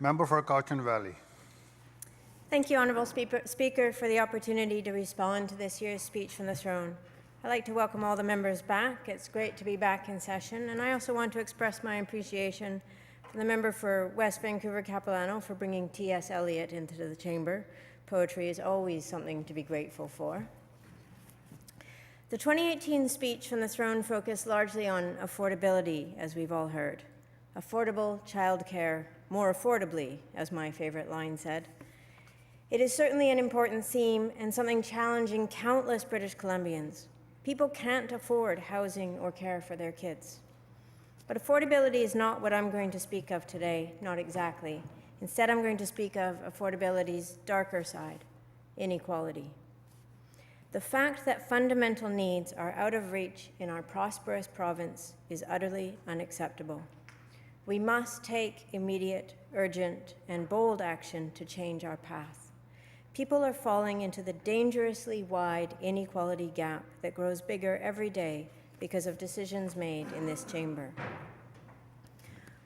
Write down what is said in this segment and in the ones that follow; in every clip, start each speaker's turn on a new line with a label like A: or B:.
A: Member for Cochin Valley.
B: Thank you, Honourable Speaker, for the opportunity to respond to this year's speech from the throne. I'd like to welcome all the members back. It's great to be back in session, and I also want to express my appreciation for the member for West Vancouver Capilano for bringing T.S. Eliot into the chamber. Poetry is always something to be grateful for. The 2018 speech from the throne focused largely on affordability, as we've all heard. Affordable childcare, more affordably, as my favorite line said. It is certainly an important theme and something challenging countless British Columbians. People can't afford housing or care for their kids. But affordability is not what I'm going to speak of today, not exactly. Instead, I'm going to speak of affordability's darker side, inequality. The fact that fundamental needs are out of reach in our prosperous province is utterly unacceptable. We must take immediate, urgent, and bold action to change our path. People are falling into the dangerously wide inequality gap that grows bigger every day because of decisions made in this chamber.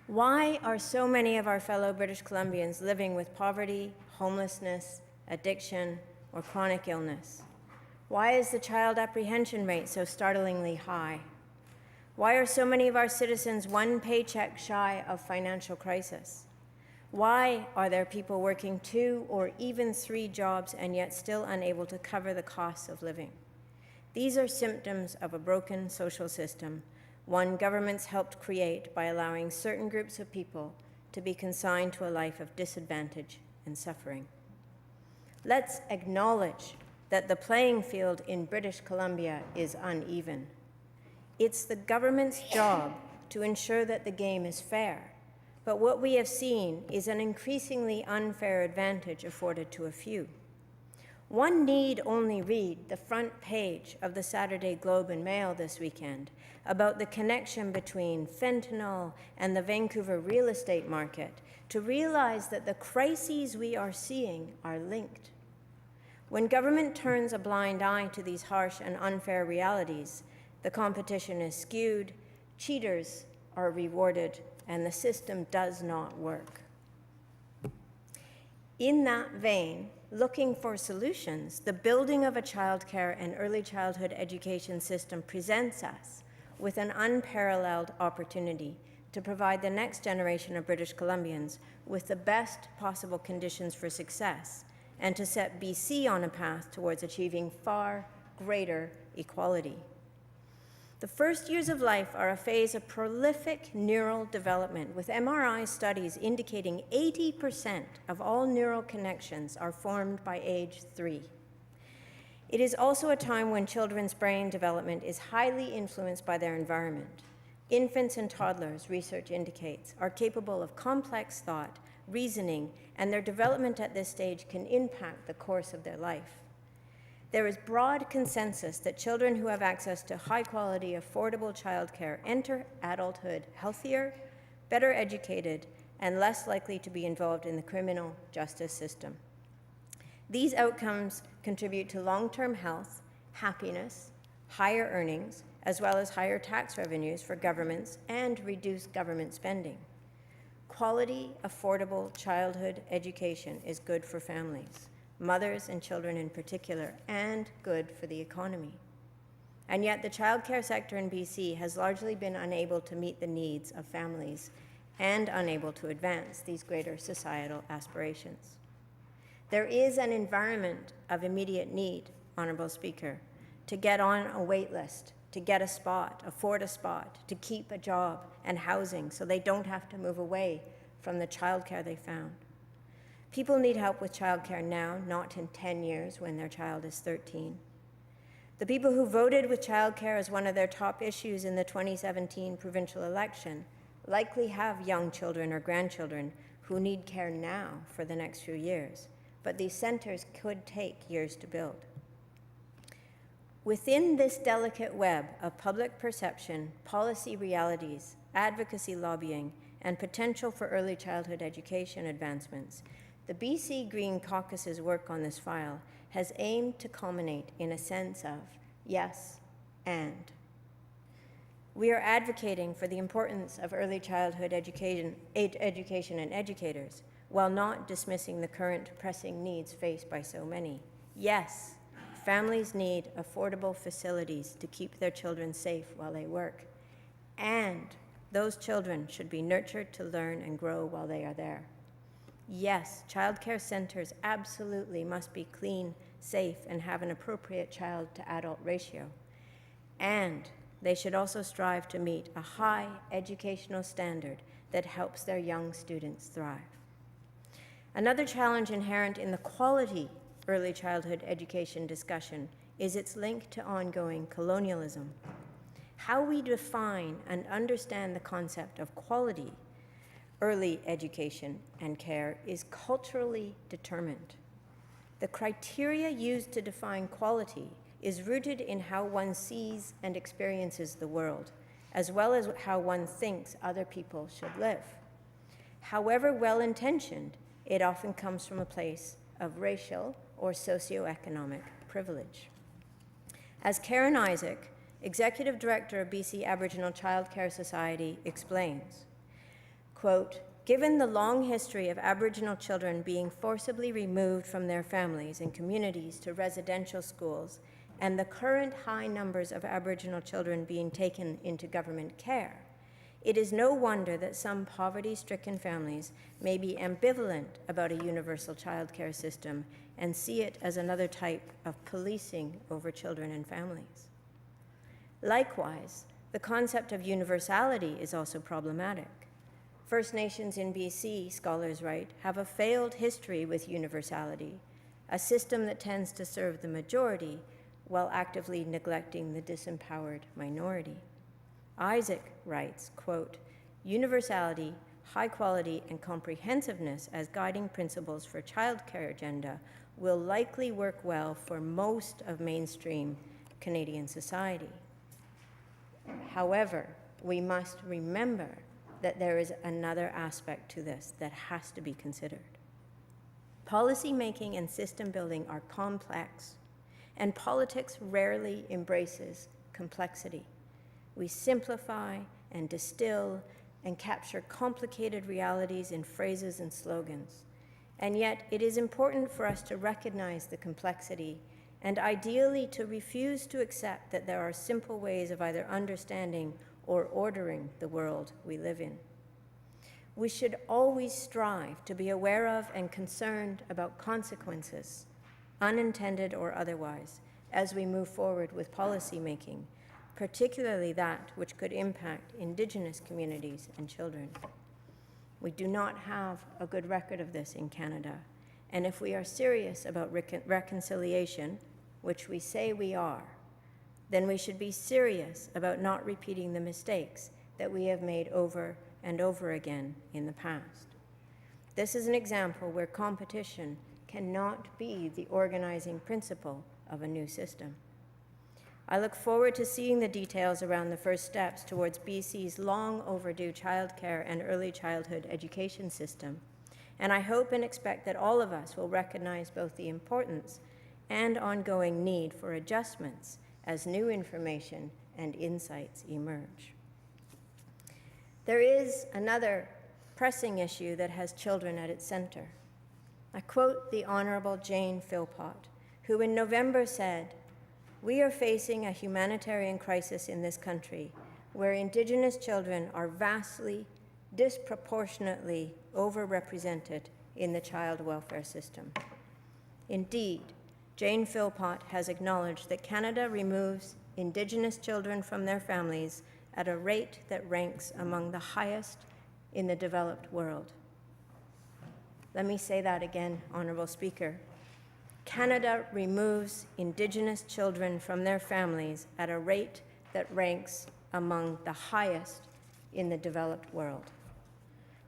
B: Why are so many of our fellow British Columbians living with poverty, homelessness, addiction, or chronic illness? Why is the child apprehension rate so startlingly high? Why are so many of our citizens one paycheck shy of financial crisis? Why are there people working 2 or even 3 jobs and yet still unable to cover the costs of living? These are symptoms of a broken social system, one governments helped create by allowing certain groups of people to be consigned to a life of disadvantage and suffering. Let's acknowledge that the playing field in British Columbia is uneven. It's the government's job to ensure that the game is fair, but what we have seen is an increasingly unfair advantage afforded to a few. One need only read the front page of the Saturday Globe and Mail this weekend about the connection between fentanyl and the Vancouver real estate market to realize that the crises we are seeing are linked. When government turns a blind eye to these harsh and unfair realities, the competition is skewed, cheaters are rewarded, and the system does not work. In that vein, looking for solutions, the building of a childcare and early childhood education system presents us with an unparalleled opportunity to provide the next generation of British Columbians with the best possible conditions for success and to set BC on a path towards achieving far greater equality. The first years of life are a phase of prolific neural development, with MRI studies indicating 80% of all neural connections are formed by age 3. It is also a time when children's brain development is highly influenced by their environment. Infants and toddlers, research indicates, are capable of complex thought, reasoning, and their development at this stage can impact the course of their life. There is broad consensus that children who have access to high-quality, affordable childcare enter adulthood healthier, better educated, and less likely to be involved in the criminal justice system. These outcomes contribute to long-term health, happiness, higher earnings, as well as higher tax revenues for governments and reduced government spending. Quality, affordable childhood education is good for families, mothers and children in particular, and good for the economy. And yet the childcare sector in BC has largely been unable to meet the needs of families and unable to advance these greater societal aspirations. There is an environment of immediate need, Honourable Speaker, to get on a wait list, to get a spot, afford a spot, to keep a job and housing so they don't have to move away from the childcare they found. People need help with childcare now, not in 10 years when their child is 13. The people who voted with childcare as one of their top issues in the 2017 provincial election likely have young children or grandchildren who need care now for the next few years, but these centres could take years to build. Within this delicate web of public perception, policy realities, advocacy lobbying, and potential for early childhood education advancements, the BC Green Caucus's work on this file has aimed to culminate in a sense of yes and. We are advocating for the importance of early childhood education and educators. while not dismissing the current pressing needs faced by so many. Yes, families need affordable facilities to keep their children safe while they work, and those children should be nurtured to learn and grow while they are there. Yes, childcare centers absolutely must be clean, safe, and have an appropriate child-to-adult ratio. And they should also strive to meet a high educational standard that helps their young students thrive. Another challenge inherent in the quality early childhood education discussion is its link to ongoing colonialism. How we define and understand the concept of quality early education and care is culturally determined. The criteria used to define quality is rooted in how one sees and experiences the world, as well as how one thinks other people should live. However well-intentioned, it often comes from a place of racial or socioeconomic privilege. As Karen Isaac, Executive Director of BC Aboriginal Childcare Society, explains, quote, "Given the long history of Aboriginal children being forcibly removed from their families and communities to residential schools, and the current high numbers of Aboriginal children being taken into government care, it is no wonder that some poverty-stricken families may be ambivalent about a universal childcare system and see it as another type of policing over children and families. Likewise, the concept of universality is also problematic. First Nations in BC, scholars write, have a failed history with universality, a system that tends to serve the majority while actively neglecting the disempowered minority. Isaac writes, quote, "Universality, high quality, and comprehensiveness as guiding principles for childcare agenda will likely work well for most of mainstream Canadian society. However, we must remember that there is another aspect to this that has to be considered. Policy making and system building are complex, and politics rarely embraces complexity. We simplify and distill and capture complicated realities in phrases and slogans. And yet, it is important for us to recognize the complexity and ideally to refuse to accept that there are simple ways of either understanding or ordering the world we live in. We should always strive to be aware of and concerned about consequences, unintended or otherwise, as we move forward with policy making, particularly that which could impact Indigenous communities and children. We do not have a good record of this in Canada, and if we are serious about reconciliation, which we say we are, then we should be serious about not repeating the mistakes that we have made over and over again in the past. This is an example where competition cannot be the organizing principle of a new system. I look forward to seeing the details around the first steps towards BC's long overdue childcare and early childhood education system, and I hope and expect that all of us will recognize both the importance and ongoing need for adjustments as new information and insights emerge. There is another pressing issue that has children at its center. I quote the Honorable Jane Philpott, who in November said, "We are facing a humanitarian crisis in this country where Indigenous children are vastly, disproportionately overrepresented in the child welfare system." Indeed, Jane Philpott has acknowledged that Canada removes Indigenous children from their families at a rate that ranks among the highest in the developed world. Let me say that again, Honourable Speaker. Canada removes Indigenous children from their families at a rate that ranks among the highest in the developed world.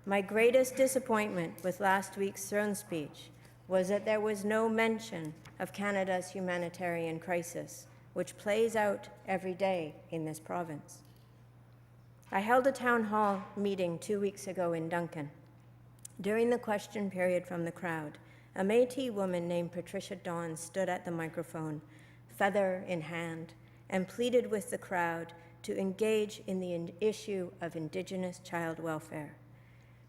B: My greatest disappointment with last week's throne speech was that there was no mention of Canada's humanitarian crisis, which plays out every day in this province. I held a town hall meeting 2 weeks ago in Duncan. During the question period from the crowd, a Métis woman named Patricia Dawn stood at the microphone, feather in hand, and pleaded with the crowd to engage in the issue of Indigenous child welfare.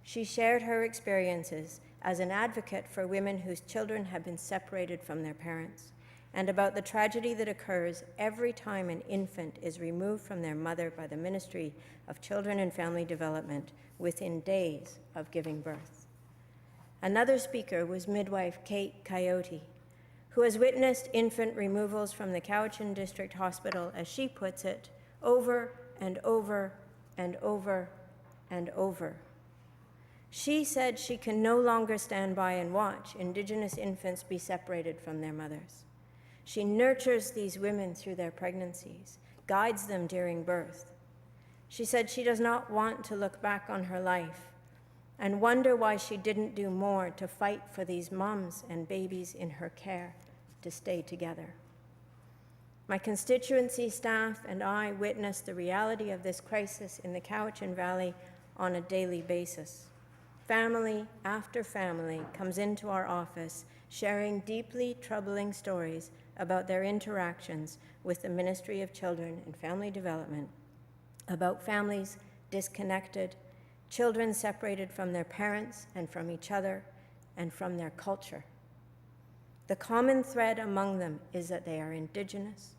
B: She shared her experiences as an advocate for women whose children have been separated from their parents, and about the tragedy that occurs every time an infant is removed from their mother by the Ministry of Children and Family Development within days of giving birth. Another speaker was midwife Kate Coyote, who has witnessed infant removals from the Cowichan District Hospital, as she puts it, over and over and over and over. She said she can no longer stand by and watch Indigenous infants be separated from their mothers. She nurtures these women through their pregnancies, guides them during birth. She said she does not want to look back on her life and wonder why she didn't do more to fight for these moms and babies in her care to stay together. My constituency staff and I witness the reality of this crisis in the Cowichan Valley on a daily basis. Family after family comes into our office sharing deeply troubling stories about their interactions with the Ministry of Children and Family Development, about families disconnected, children separated from their parents and from each other and from their culture. The common thread among them is that they are Indigenous.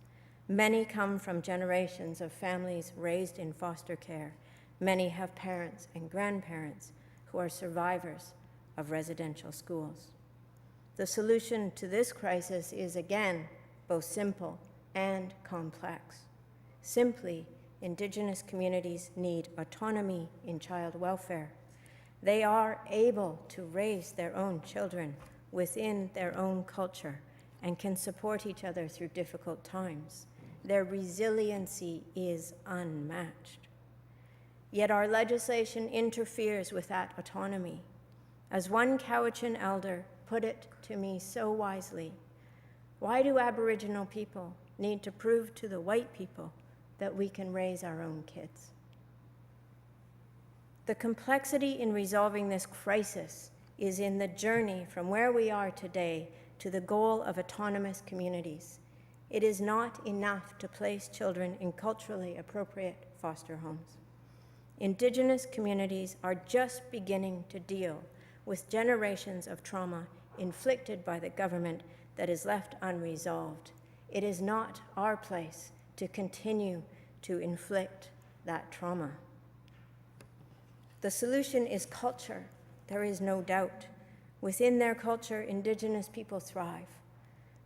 B: Many come from generations of families raised in foster care. Many have parents and grandparents who are survivors of residential schools. The solution to this crisis is, again, both simple and complex. Simply, Indigenous communities need autonomy in child welfare. They are able to raise their own children within their own culture and can support each other through difficult times. Their resiliency is unmatched. Yet our legislation interferes with that autonomy. As one Cowichan elder put it to me so wisely, why do Aboriginal people need to prove to the white people that we can raise our own kids? The complexity in resolving this crisis is in the journey from where we are today to the goal of autonomous communities. It is not enough to place children in culturally appropriate foster homes. Indigenous communities are just beginning to deal with generations of trauma inflicted by the government that is left unresolved. It is not our place to continue to inflict that trauma. The solution is culture. There is no doubt. Within their culture, Indigenous people thrive.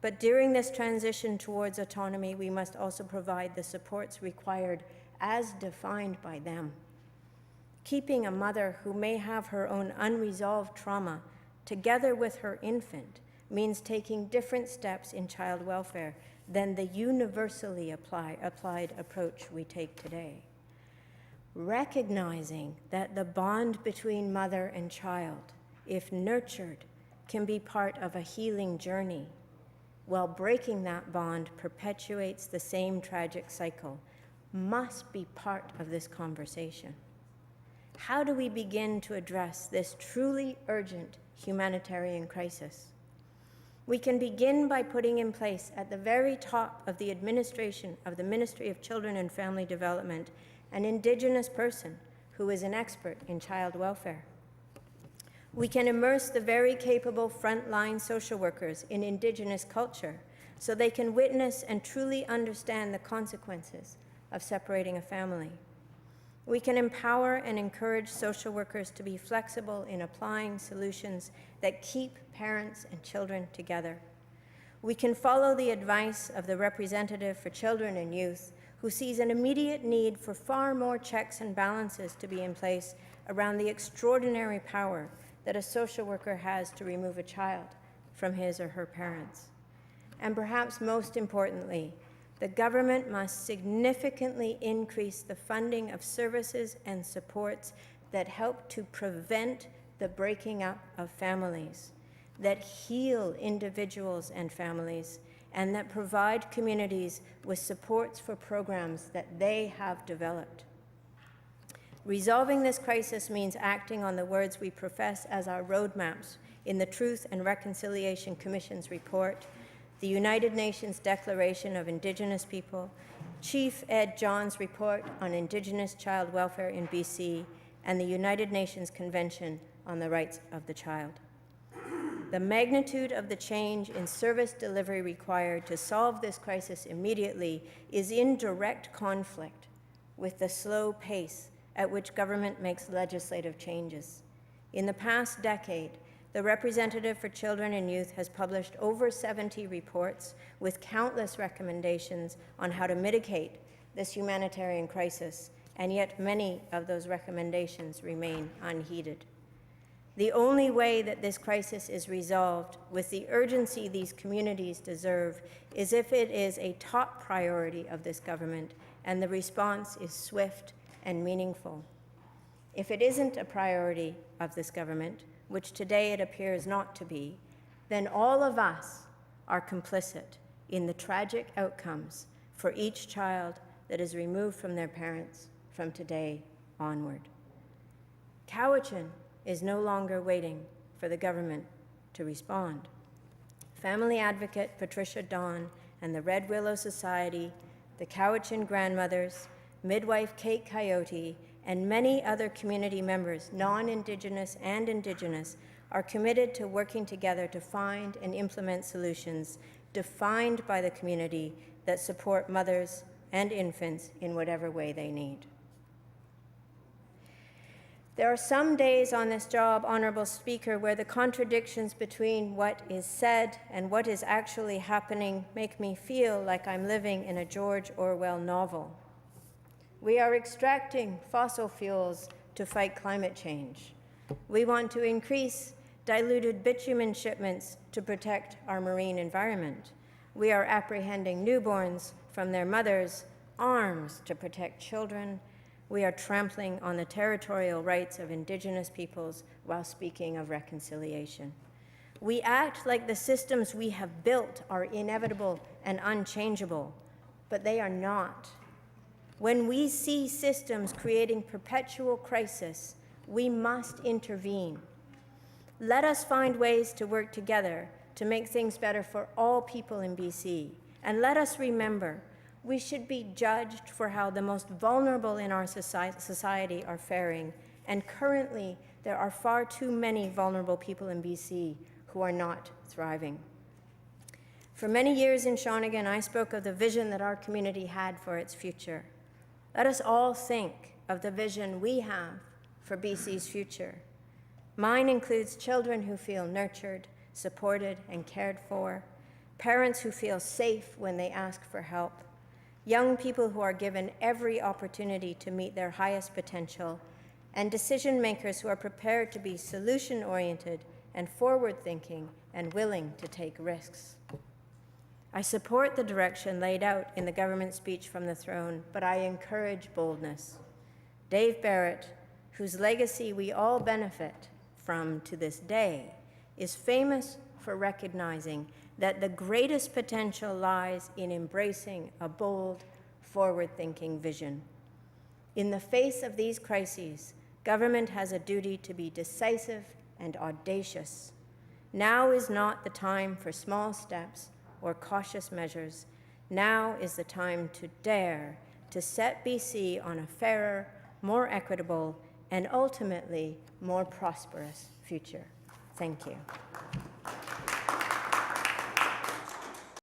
B: But during this transition towards autonomy, we must also provide the supports required as defined by them. Keeping a mother who may have her own unresolved trauma together with her infant means taking different steps in child welfare than the universally applied approach we take today. Recognizing that the bond between mother and child, if nurtured, can be part of a healing journey, while breaking that bond perpetuates the same tragic cycle, must be part of this conversation. How do we begin to address this truly urgent humanitarian crisis? We can begin by putting in place at the very top of the administration of the Ministry of Children and Family Development an Indigenous person who is an expert in child welfare. We can immerse the very capable frontline social workers in Indigenous culture so they can witness and truly understand the consequences of separating a family. We can empower and encourage social workers to be flexible in applying solutions that keep parents and children together. We can follow the advice of the representative for children and youth, who sees an immediate need for far more checks and balances to be in place around the extraordinary power that a social worker has to remove a child from his or her parents. And perhaps most importantly, the government must significantly increase the funding of services and supports that help to prevent the breaking up of families, that heal individuals and families, and that provide communities with supports for programs that they have developed. Resolving this crisis means acting on the words we profess as our roadmaps in the Truth and Reconciliation Commission's report, the United Nations Declaration of Indigenous People, Chief Ed John's report on Indigenous child welfare in BC, and the United Nations Convention on the Rights of the Child. The magnitude of the change in service delivery required to solve this crisis immediately is in direct conflict with the slow pace at which government makes legislative changes. In the past decade, the Representative for Children and Youth has published over 70 reports with countless recommendations on how to mitigate this humanitarian crisis, and yet many of those recommendations remain unheeded. The only way that this crisis is resolved with the urgency these communities deserve is if it is a top priority of this government and the response is swift and meaningful. If it isn't a priority of this government, which today it appears not to be, then all of us are complicit in the tragic outcomes for each child that is removed from their parents from today onward. Cowichan is no longer waiting for the government to respond. Family advocate Patricia Dawn and the Red Willow Society, the Cowichan Grandmothers, midwife Kate Coyote, and many other community members, non-Indigenous and Indigenous, are committed to working together to find and implement solutions defined by the community that support mothers and infants in whatever way they need. There are some days on this job, Honourable Speaker, where the contradictions between what is said and what is actually happening make me feel like I'm living in a George Orwell novel. We are extracting fossil fuels to fight climate change. We want to increase diluted bitumen shipments to protect our marine environment. We are apprehending newborns from their mothers' arms to protect children. We are trampling on the territorial rights of Indigenous peoples while speaking of reconciliation. We act like the systems we have built are inevitable and unchangeable, but they are not. When we see systems creating perpetual crisis, we must intervene. Let us find ways to work together to make things better for all people in BC. And let us remember, we should be judged for how the most vulnerable in our society are faring. And currently, there are far too many vulnerable people in BC who are not thriving. For many years in Shawnigan, I spoke of the vision that our community had for its future. Let us all think of the vision we have for BC's future. Mine includes children who feel nurtured, supported, and cared for, parents who feel safe when they ask for help, young people who are given every opportunity to meet their highest potential, and decision makers who are prepared to be solution-oriented and forward-thinking and willing to take risks. I support the direction laid out in the government speech from the throne, but I encourage boldness. Dave Barrett, whose legacy we all benefit from to this day, is famous for recognizing that the greatest potential lies in embracing a bold, forward-thinking vision. In the face of these crises, government has a duty to be decisive and audacious. Now is not the time for small steps or cautious measures. Now is the time to dare to set BC on a fairer, more equitable, and ultimately more prosperous future. Thank you.